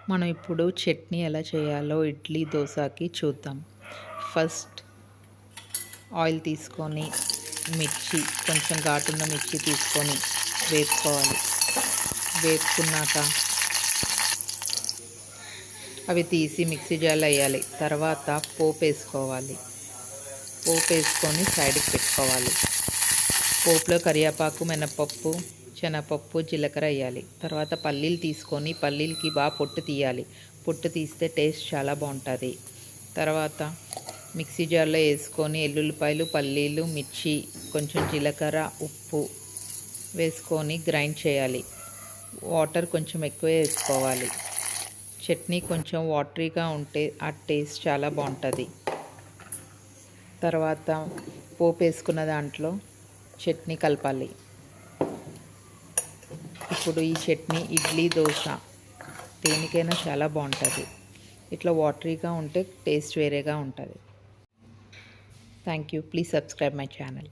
మనం ఇప్పుడు చట్నీ ఎలా చేయాలో ఇడ్లీ దోశకి చూద్దాం. ఫస్ట్ ఆయిల్ తీసుకొని మిర్చి కొంచెం ఘాటున్న మిర్చి తీసుకొని వేపుకోవాలి. వేపుకున్నాక అవి తీసి మిక్సీ జార్లో వేయాలి. తర్వాత పోపు వేసుకోవాలి. పోపు వేసుకొని సైడ్కి పెట్టుకోవాలి. పోపులో కరివేపాకు, మినపప్పు, శనగపప్పు, జీలకర్ర వేయాలి. తర్వాత పల్లీలు తీసుకొని పల్లీలకి బాగా పొట్టు తీయాలి. పొట్టు తీస్తే టేస్ట్ చాలా బాగుంటుంది. తర్వాత మిక్సీ జార్లో వేసుకొని ఎల్లుల్లిపాయలు, పల్లీలు, మిర్చి, కొంచెం జీలకర్ర, ఉప్పు వేసుకొని గ్రైండ్ చేయాలి. వాటర్ కొంచెం ఎక్కువ వేసుకోవాలి. చట్నీ కొంచెం వాటరీగా ఉంటే ఆ టేస్ట్ చాలా బాగుంటుంది. తర్వాత పోపు వేసుకున్న దాంట్లో చట్నీ కలపాలి. ఇప్పుడు ఈ చట్నీ ఇడ్లీ, దోశ దేనికైనా చాలా బాగుంటుంది. ఇట్లా వాటరీగా ఉంటే టేస్ట్ వేరేగా ఉంటుంది. Thank you. Please subscribe my channel.